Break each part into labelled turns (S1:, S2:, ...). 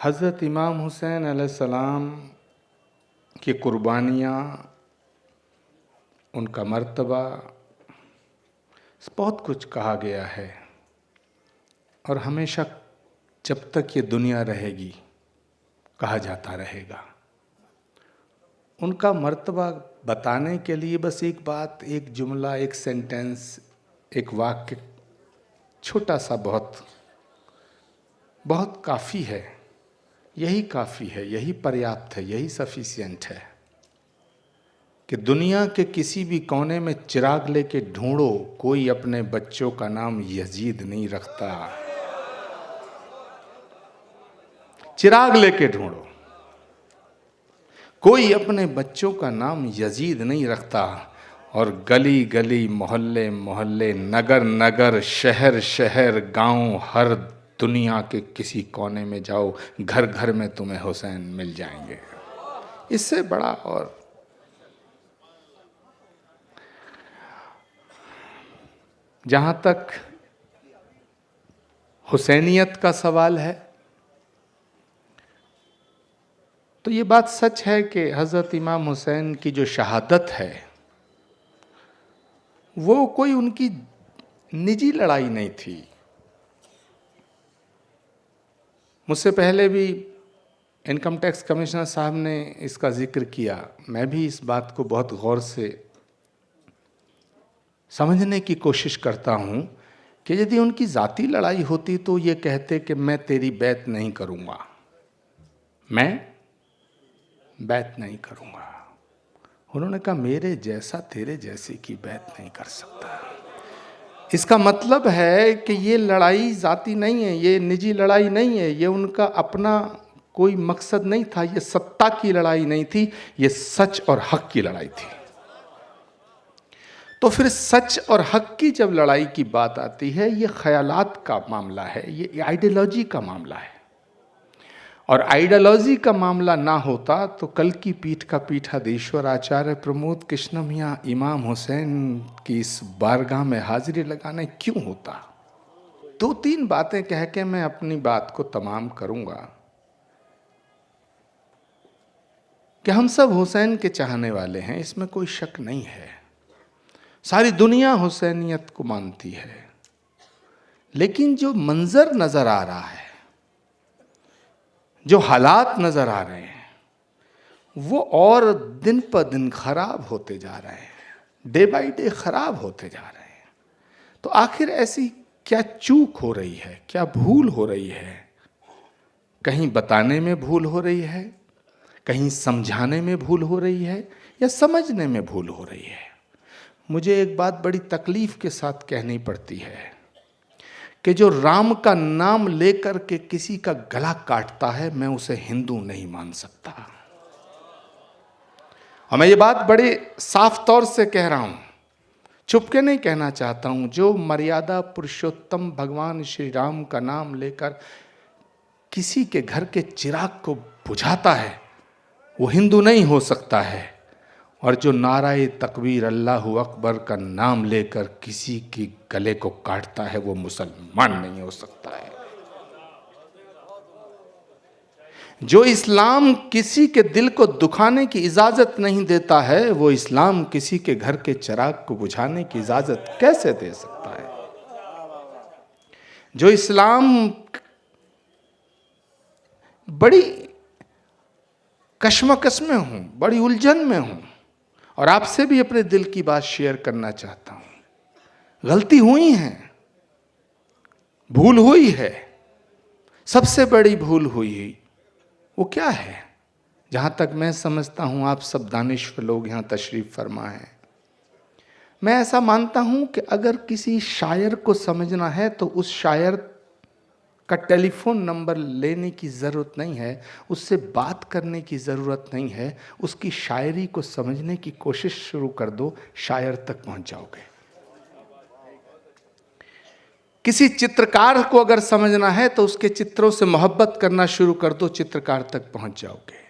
S1: हज़रत इमाम हुसैन अलैहिस्सलाम की कुर्बानियाँ, उनका मर्तबा, बहुत कुछ कहा गया है और हमेशा जब तक ये दुनिया रहेगी कहा जाता रहेगा। उनका मर्तबा बताने के लिए बस एक बात, एक जुमला, एक सेंटेंस, एक वाक्य, छोटा सा बहुत काफ़ी है। यही काफ़ी है, यही पर्याप्त है, यही सफिशिएंट है कि दुनिया के किसी भी कोने में चिराग लेके ढूंढो, कोई अपने बच्चों का नाम यजीद नहीं रखता। चिराग लेके ढूंढो, कोई अपने बच्चों का नाम यजीद नहीं रखता। और गली गली, मोहल्ले मोहल्ले, नगर नगर, शहर शहर, गांव, हर दुनिया के किसी कोने में जाओ, घर घर में तुम्हें हुसैन मिल जाएंगे। इससे बड़ा और जहां तक हुसैनियत का सवाल है तो ये बात सच है कि हज़रत इमाम हुसैन की जो शहादत है वो कोई उनकी निजी लड़ाई नहीं थी। मुझसे पहले भी इनकम टैक्स कमिश्नर साहब ने इसका जिक्र किया। मैं भी इस बात को बहुत गौर से समझने की कोशिश करता हूँ कि यदि उनकी ज़ाती लड़ाई होती तो ये कहते कि मैं तेरी बैत नहीं करूँगा, मैं बैत नहीं करूँगा। उन्होंने कहा मेरे जैसा तेरे जैसे की बैत नहीं कर सकता। इसका मतलब है कि ये लड़ाई ज़ाती नहीं है, ये निजी लड़ाई नहीं है, ये उनका अपना कोई मकसद नहीं था, ये सत्ता की लड़ाई नहीं थी, ये सच और हक की लड़ाई थी। तो फिर सच और हक की जब लड़ाई की बात आती है, ये ख्यालात का मामला है, ये आइडियोलॉजी का मामला है। और आइडियोलॉजी का मामला ना होता तो कल की पीठ का पीठाधीश्वर आचार्य प्रमोद कृष्ण मियाँ इमाम हुसैन की इस बारगाह में हाजिरी लगाने क्यों होता। दो तीन बातें कह के मैं अपनी बात को तमाम करूंगा कि हम सब हुसैन के चाहने वाले हैं, इसमें कोई शक नहीं है। सारी दुनिया हुसैनियत को मानती है, लेकिन जो मंजर नजर आ रहा है, जो हालात नजर आ रहे हैं, वो और दिन पर दिन खराब होते जा रहे हैं, डे बाई डे खराब होते जा रहे हैं। तो आखिर ऐसी क्या चूक हो रही है, क्या भूल हो रही है? कहीं बताने में भूल हो रही है, कहीं समझाने में भूल हो रही है, या समझने में भूल हो रही है? मुझे एक बात बड़ी तकलीफ के साथ कहनी पड़ती है कि जो राम का नाम लेकर के किसी का गला काटता है, मैं उसे हिंदू नहीं मान सकता। और मैं ये बात बड़े साफ तौर से कह रहा हूं, छुप के नहीं कहना चाहता हूं। जो मर्यादा पुरुषोत्तम भगवान श्री राम का नाम लेकर किसी के घर के चिराग को बुझाता है, वो हिंदू नहीं हो सकता है। और जो नाराए तकबीर अल्लाहु अकबर का नाम लेकर किसी के गले को काटता है, वो मुसलमान नहीं हो सकता है। जो इस्लाम किसी के दिल को दुखाने की इजाजत नहीं देता है, वो इस्लाम किसी के घर के चिराग को बुझाने की इजाजत कैसे दे सकता है? जो इस्लाम बड़ी कश्मकश में हूं, बड़ी उलझन में हूं और आपसे भी अपने दिल की बात शेयर करना चाहता हूं। गलती हुई है, भूल हुई है, सबसे बड़ी भूल हुई वो क्या है? जहां तक मैं समझता हूं, आप सब दानिश्वर लोग यहां तशरीफ फरमा है, मैं ऐसा मानता हूं कि अगर किसी शायर को समझना है तो उस शायर का टेलीफोन नंबर लेने की ज़रूरत नहीं है, उससे बात करने की ज़रूरत नहीं है। उसकी शायरी को समझने की कोशिश शुरू कर दो, शायर तक पहुंच जाओगे। किसी चित्रकार को अगर समझना है तो उसके चित्रों से मोहब्बत करना शुरू कर दो, चित्रकार तक पहुंच जाओगे।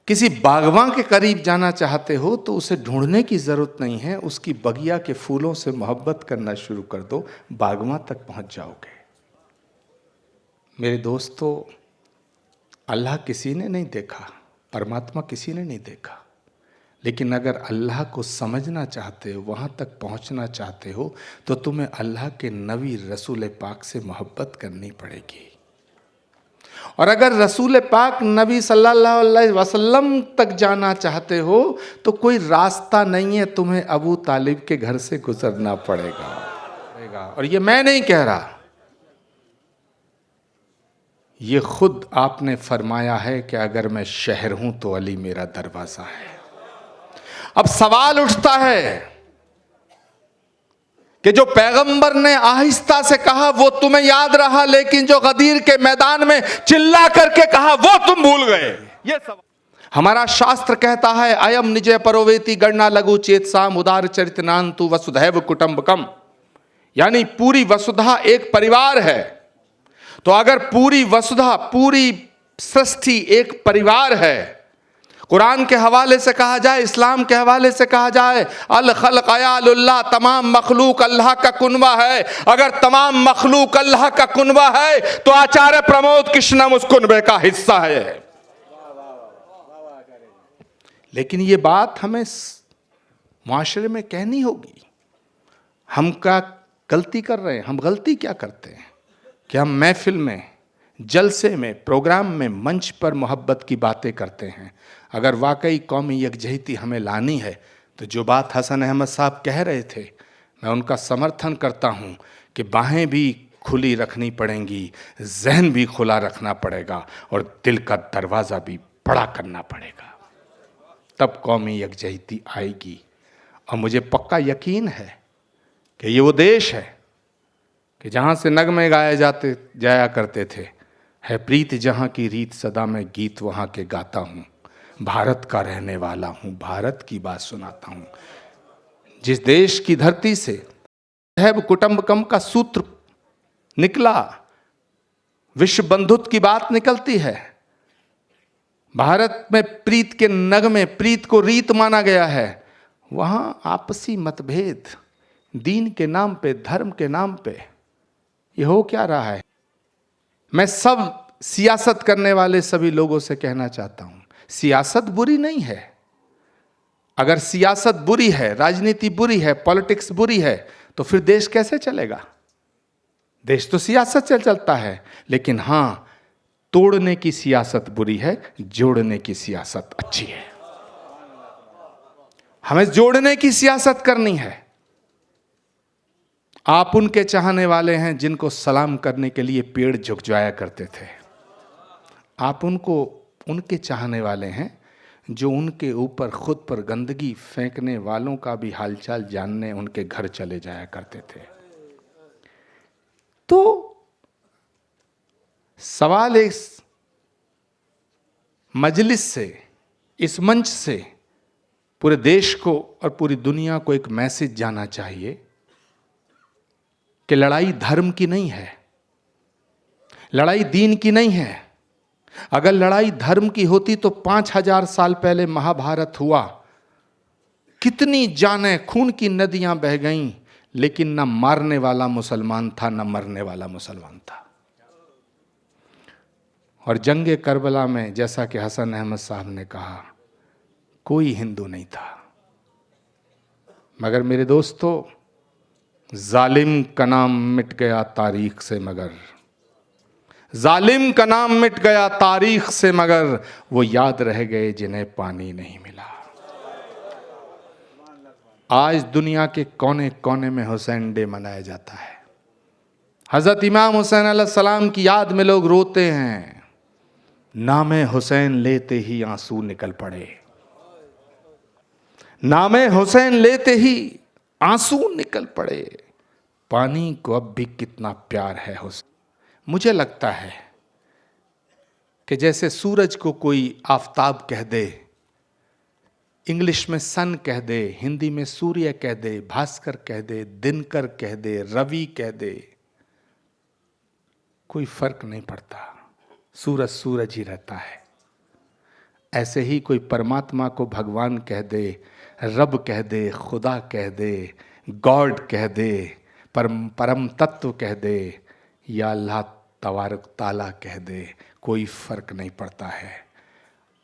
S1: किसी बागवान के करीब जाना चाहते हो तो उसे ढूंढने की ज़रूरत नहीं है, उसकी बगिया के फूलों से मोहब्बत करना शुरू कर दो, बागवान तक पहुंच जाओगे। मेरे दोस्तों, अल्लाह किसी ने नहीं देखा, परमात्मा किसी ने नहीं देखा, लेकिन अगर अल्लाह को समझना चाहते हो, वहाँ तक पहुँचना चाहते हो, तो तुम्हें अल्लाह के नबी रसूल पाक से मोहब्बत करनी पड़ेगी। और अगर रसूल पाक नबी सल्लल्लाहु अलैहि वसल्लम तक जाना चाहते हो तो कोई रास्ता नहीं है, तुम्हें अबू तालिब के घर से गुजरना पड़ेगा। और ये मैं नहीं कह रहा, ये खुद आपने फरमाया है कि अगर मैं शहर हूं तो अली मेरा दरवाजा है। अब सवाल उठता है कि जो पैगंबर ने आहिस्ता से कहा वो तुम्हें याद रहा, लेकिन जो गदीर के मैदान में चिल्ला करके कहा वो तुम भूल गए। ये सवाल हमारा शास्त्र कहता है, अयम निजय परोवेति गणना लघु चेतसाम उदार चरितनांतु वसुधैव कुटुंबकम, यानी पूरी वसुधा एक परिवार है। तो अगर पूरी वसुधा, पूरी सृष्टि एक परिवार है, कुरान के हवाले से कहा जाए, इस्लाम के हवाले से कहा जाए, अल खल्क अयालुल्लाह, तमाम मखलूक अल्लाह का कुनबा है। अगर तमाम मखलूक अल्लाह का कुनबा है तो आचार्य प्रमोद कृष्णम उस कुनबे का हिस्सा है। लेकिन ये बात हमें माशरे में कहनी होगी। हम क्या गलती कर रहे हैं? हम गलती क्या करते हैं कि हम महफिल में, जलसे में, प्रोग्राम में, मंच पर मोहब्बत की बातें करते हैं। अगर वाकई कौमी यकजहती हमें लानी है तो जो बात हसन अहमद साहब कह रहे थे, मैं उनका समर्थन करता हूँ कि बाहें भी खुली रखनी पड़ेंगी, जहन भी खुला रखना पड़ेगा और दिल का दरवाज़ा भी बड़ा करना पड़ेगा, तब कौमी यकजहती आएगी। और मुझे पक्का यकीन है कि ये वो देश है कि जहाँ से नगमे गाए जाया करते थे, है प्रीत जहाँ की रीत सदा मैं गीत वहाँ के गाता हूँ, भारत का रहने वाला हूँ, भारत की बात सुनाता हूँ। जिस देश की धरती से है कुटुंबकम का सूत्र निकला, विश्व बंधुत्व की बात निकलती है, भारत में प्रीत के नगमे, प्रीत को रीत माना गया है, वहाँ आपसी मतभेद दीन के नाम पे, धर्म के नाम पे, ये हो क्या रहा है? मैं सब सियासत करने वाले सभी लोगों से कहना चाहता हूं, सियासत बुरी नहीं है। अगर सियासत बुरी है, राजनीति बुरी है, पॉलिटिक्स बुरी है, तो फिर देश कैसे चलेगा? देश तो सियासत से चलता है। लेकिन हां, तोड़ने की सियासत बुरी है, जोड़ने की सियासत अच्छी है। हमें जोड़ने की सियासत करनी है। आप उनके चाहने वाले हैं जिनको सलाम करने के लिए पेड़ झुक जाया करते थे। आप उनके चाहने वाले हैं जो उनके ऊपर खुद पर गंदगी फेंकने वालों का भी हालचाल जानने उनके घर चले जाया करते थे। तो सवाल इस मजलिस से, इस मंच से पूरे देश को और पूरी दुनिया को एक मैसेज जाना चाहिए कि लड़ाई धर्म की नहीं है, लड़ाई दीन की नहीं है। अगर लड़ाई धर्म की होती तो 5000 साल पहले महाभारत हुआ, कितनी जानें, खून की नदियां बह गईं, लेकिन न मारने वाला मुसलमान था, न मरने वाला मुसलमान था। और जंगे करबला में, जैसा कि हसन अहमद साहब ने कहा, कोई हिंदू नहीं था। मगर मेरे दोस्तों, जालिम का नाम मिट गया तारीख से, मगर जालिम का नाम मिट गया तारीख से, मगर वो याद रह गए जिन्हें पानी नहीं मिला। आज दुनिया के कोने कोने में हुसैन डे मनाया जाता है। हजरत इमाम हुसैन अलैहिस्सलाम की याद में लोग रोते हैं। नामे हुसैन लेते ही आंसू निकल पड़े, नामे हुसैन लेते ही आंसू निकल पड़े। पानी को अब भी कितना प्यार है हुसैन। मुझे लगता है कि जैसे सूरज को कोई आफताब कह दे, इंग्लिश में सन कह दे, हिंदी में सूर्य कह दे, भास्कर कह दे, दिनकर कह दे, रवि कह दे, कोई फर्क नहीं पड़ता, सूरज सूरज ही रहता है। ऐसे ही कोई परमात्मा को भगवान कह दे, रब कह दे, खुदा कह दे, गॉड कह दे, परम तत्व कह दे, या अल्लाह तबारक ताला कह दे, कोई फ़र्क नहीं पड़ता है।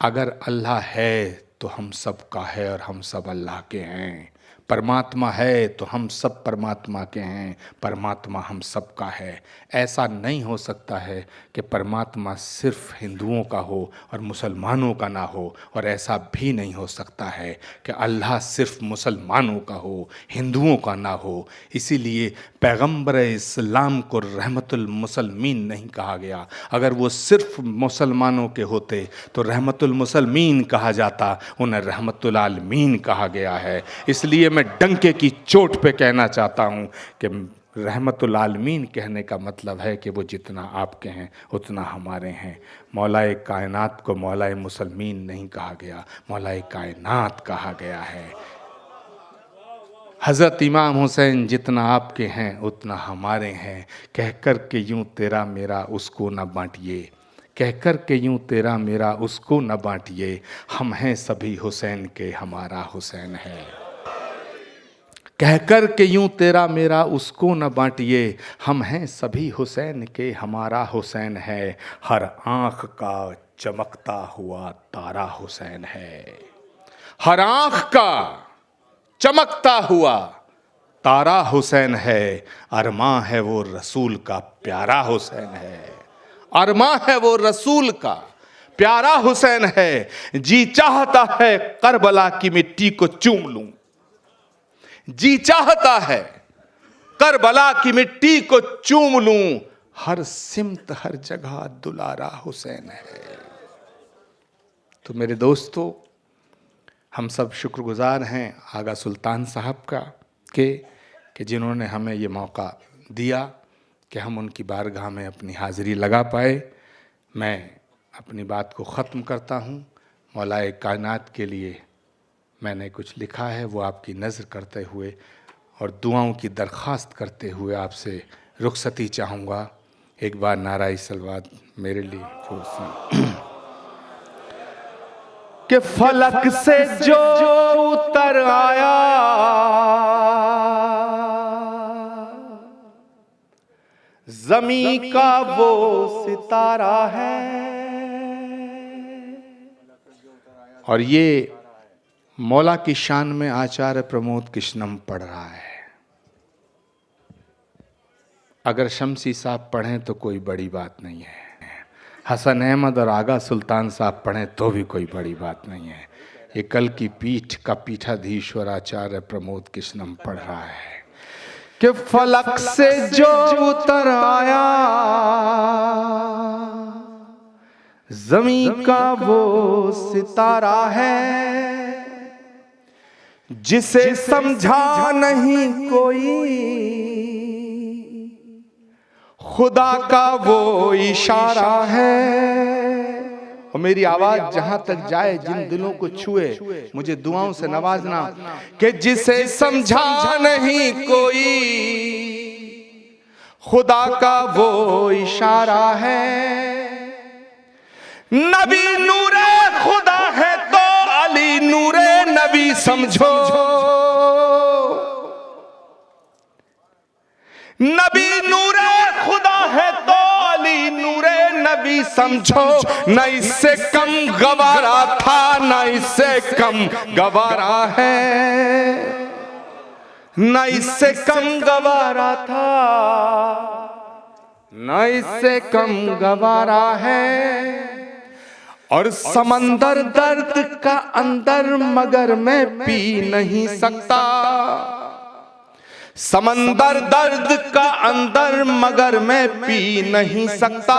S1: अगर अल्लाह है तो हम सब का है और हम सब अल्लाह के हैं। परमात्मा है तो हम सब परमात्मा के हैं, परमात्मा हम सब का है। ऐसा नहीं हो सकता है कि परमात्मा सिर्फ हिंदुओं का हो और मुसलमानों का ना हो, और ऐसा भी नहीं हो सकता है कि अल्लाह सिर्फ मुसलमानों का हो, हिंदुओं का ना हो। इसीलिए पैगंबर इस्लाम को रहमतुल मुसलमीन नहीं कहा गया। अगर वो सिर्फ मुसलमानों के होते तो रहमतुल मुसलमीन कहा जाता, उन्हें रहमतुल आलमीन कहा गया है। इसलिए मैं डंके की चोट पे कहना चाहता हूँ कि रहमतुल आलमीन कहने का मतलब है कि वो जितना आपके हैं उतना हमारे हैं। मौलाए कायनात को मौलाए मुसलमीन नहीं कहा गया, मौलाए कायनात कहा गया है। हज़रत इमाम हुसैन जितना आपके हैं उतना हमारे हैं। कह कर के यूं तेरा मेरा उसको न बांटिए, कह कर के यूं तेरा मेरा उसको न बांटिए, हम हैं सभी हुसैन के हमारा हुसैन है। कह कर के यूं तेरा मेरा उसको न बांटिए, हम हैं सभी हुसैन के हमारा हुसैन है। हर आँख का चमकता हुआ तारा हुसैन है, हर आँख का चमकता हुआ तारा हुसैन है। अरमां है वो रसूल का प्यारा हुसैन है, अरमां है वो रसूल का प्यारा हुसैन है। जी चाहता है करबला की मिट्टी को चूम लूं, जी चाहता है करबला की मिट्टी को चूम लूं, हर सिमत हर जगह दुलारा हुसैन है। तो मेरे दोस्तों, हम सब शुक्रगुजार हैं आगा सुल्तान साहब का कि जिन्होंने हमें ये मौका दिया कि हम उनकी बारगाह में अपनी हाज़िरी लगा पाए। मैं अपनी बात को ख़त्म करता हूँ। मौलाए कायनात के लिए मैंने कुछ लिखा है, वो आपकी नज़र करते हुए और दुआओं की दरख्वास्त करते हुए आपसे रुखसती चाहूँगा। एक बार नाराए सलवात मेरे लिए जोर से। कि फलक से जो उतर आया, ज़मीं का वो सितारा है। और ये मौला की शान में आचार्य प्रमोद कृष्णम पढ़ रहा है। अगर शमसी साहब पढ़ें तो कोई बड़ी बात नहीं है, हसन अहमद और आगा सुल्तान साहब पढ़ें तो भी कोई बड़ी बात नहीं है। ये कल की पीठ का पीठाधीश्वर आचार्य प्रमोद कृष्णम पढ़ रहा है कि फलक से जो उतर आया, ज़मीं का वो सितारा है। जिसे समझा नहीं कोई, खुदा का वो इशारा है। और मेरी आवाज जहां तक जाए, जिन दिलों को छुए, मुझे दुआओं से नवाजना कि जिसे समझा नहीं कोई, खुदा का वो इशारा है। नबी नूरे खुदा है तो अली नूरे नबी समझो, नबी नूरे खुदा है तो अली नूरे नबी समझो। न इससे कम गवारा था, न इससे कम गवारा है, न इससे कम गवारा था, न इससे कम गवारा है। और समंदर दर्द का अंदर मगर मैं पी नहीं सकता, समंदर दर्द का अंदर मगर मैं पी नहीं सकता।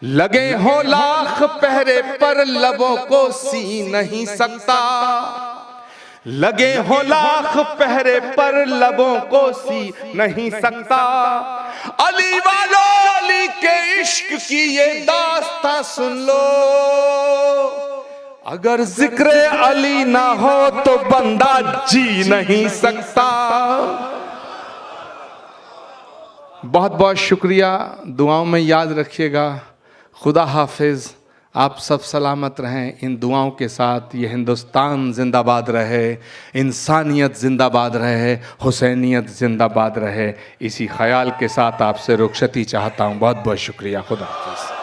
S1: लगे हो लाख पहरे पर लबों को सी नहीं सकता, लगे हो लाख पहरे पर लबों को सी नहीं सकता। अली वालों, अली के इश्क की ये दास्तां सुन लो, अगर जिक्र अली ना हो तो बंदा जी नहीं सकता। बहुत बहुत शुक्रिया, दुआओं में याद रखिएगा। खुदा हाफिज, आप सब सलामत रहें। इन दुआओं के साथ ये हिंदुस्तान जिंदाबाद रहे, इंसानियत जिंदाबाद रहे, हुसैनियत जिंदाबाद रहे, इसी ख्याल के साथ आपसे रुखसती चाहता हूँ। बहुत बहुत शुक्रिया। खुदा हाफिज़।